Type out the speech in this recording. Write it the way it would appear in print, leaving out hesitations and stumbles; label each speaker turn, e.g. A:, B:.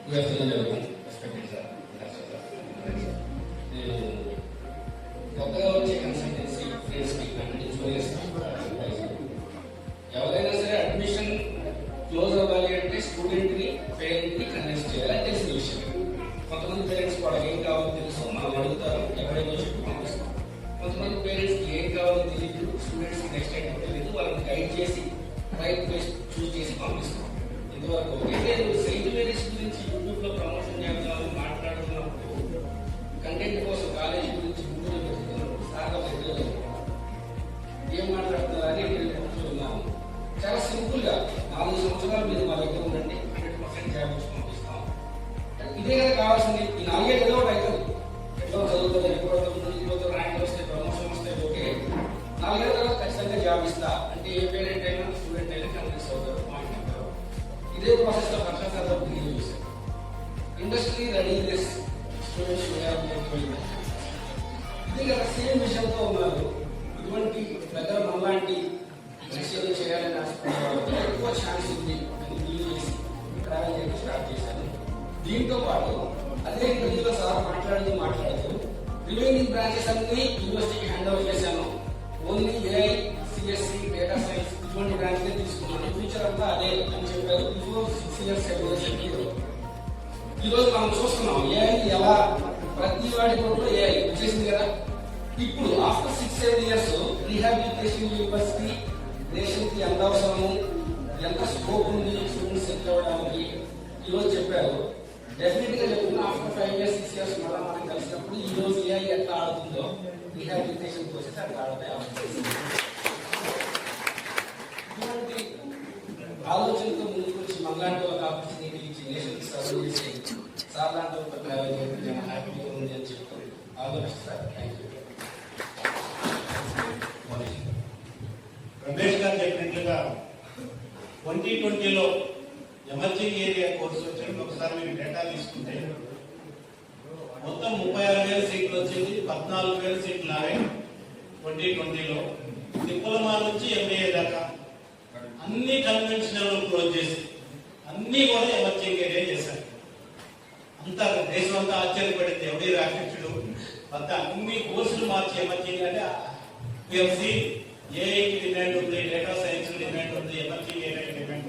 A: Good afternoon, everyone. Respected sir. నేను కొత్తగా వచ్చే కన్సల్టెన్సీ ఫ్రెండ్స్కి అంటే జూనియర్స్ ఎవరైనా సరే అడ్మిషన్ క్లోజ్ అవ్వాలి అంటే స్టూడెంట్ని పేరెంట్ని కన్విన్స్ చేయాలని తెలిసిన విషయం. కొంతమంది పేరెంట్స్ వాళ్ళకి ఏం కావాలో తెలుసు, మనం అడుగుతారు, ఎక్కడైనా చెప్పి పంపిస్తాం. కొంతమంది పేరెంట్స్కి ఏం కావాలో తెలియదు, స్టూడెంట్స్కి నెక్స్ట్ టైం తెలియదు, వాళ్ళని గైడ్ చేసి రైట్ ప్లేస్ చూస్ చేసి పంపిస్తాం. ఇంతవరకు అయితే సెయింట్ మేరీస్ గురించి యూట్యూబ్లో ప్రమోషన్ చేద్దామని మాట్లాడుతున్నప్పుడు కంటెంట్ కోసం కాలేజీ గురించి గుంటూరు పెట్టుకున్నప్పుడు సార్గా పెద్దలు ఏం మాట్లాడుతున్నారని కూర్చున్నాము. చాలా సింపుల్గా 4 సంవత్సరాలు మీరు మా దగ్గర ఉండండి, 100% జాబ్ వచ్చి పంపిస్తాం. ఇదే కదా కావాల్సింది. ఈ 4 ఏళ్ళు ఏదో ఒకటి అవుతుంది, ఎట్లా చదువుతుంది, ఎప్పుడు ర్యాంక్ వస్తే ప్రమోషన్ వస్తే ఓకే. 4 ఏళ్ళ తర్వాత ఖచ్చితంగా జాబ్ ఇస్తా అంటే ఏ పేరెంట్ అయినా స్టూడెంట్ అయినా కన్విన్స్ అవుతారు, మాట్లాడతారు. ఇదే ప్రాసెస్ లో పక్షాలు బిగిన్ చేశారు. ఇండస్ట్రీ రెడీనెస్ స్టూడెంట్స్ ఇది కదా సేమ్ విషయంతో ఉన్నారు. ఇటువంటి దగ్గర మనలాంటి విషయాలు చేయాలని ఆశపడే ఎక్కువ ఛాన్స్ ఉంది అని బిలీవ్ చేసి ట్రావెల్ చేయడం స్టార్ట్ చేశాను. దీంతో పాటు అదే ఇంటర్వ్యూలో సార్ మాట్లాడుతూ రిమైనింగ్ బ్రాంచెస్ అన్ని యూనివర్సిటీకి హ్యాండ్ ఓవర్ చేశాను. Only AI, CSC, data science ఇటువంటి బ్రాంచ్లే తీసుకున్నాను. ఫ్యూచర్ అంతా అదే అని చెప్పారు. బిఫోర్ 6 years 7 years చెప్పారు. ఈ రోజు మనం చూస్తున్నాం ఏఐ ఎలా ప్రతి వాడి కోట్లో ఏఐ వచ్చేసింది కదా. ఇప్పుడు ఆఫ్టర్ 6-7 years రీహాబిలిటేషన్ యూనివర్సిటీ దేశానికి ఎంత అవసరము, ఎంత స్కోప్ ఉంది స్టూడెంట్స్ సెటిల్ అవ్వడానికి ఈ రోజు చెప్పారు. డెఫినెట్ గా చెప్తున్నా ఆఫ్టర్ 5 years 6 years మళ్ళీ మనం కలిసినప్పుడు ఈ రోజు ఏఐ ఎట్లా ఆడుతుందో రీహాబిలిటేషన్ ప్రాసెస్ అట్లా ఆడతాయి. ఇటువంటి ఆలోచనతో ముందుకు వచ్చి మనలాంటి ఒక ఆపర్చునిటీ ఇచ్చి నేషన్ సర్వ్ చేసి సార్ లాంటి ఒక హ్యాపీగా ఉంది అని చెప్తాను. ఆలోచిస్తారు సార్. Thank you.
B: రమేష్ గారు చెప్పినట్లుగా 2020లో ఎమర్జింగ్ ఏరియా కోర్సు వచ్చినప్పుడు ఒకసారి మీరు డేటా తీసుకుంటే మొత్తం 36,000 సీట్లు వచ్చింది, 14,000 సీట్లు నారాయణ 2020లో. డిప్లొమా నుంచి ఎంబీఏ దాకా అన్ని కన్వెన్షనల్ క్లోజ్ చేసి అన్ని కూడా ఎమర్జింగ్ ఏరియా చేశారు. అంతా దేశం అంతా ఆశ్చర్యపడింది, ఎవరి రాక్షసుడు అంతా అన్ని కోర్సులు మార్చి ఎమర్జింగ్ అంటే పిఎంసి ఏఐకి డిమాండ్ ఉంది, డేటా సైన్స్ డిమాండ్ ఉంది, ఎమర్జింగ్ ఏరియా డిమాండ్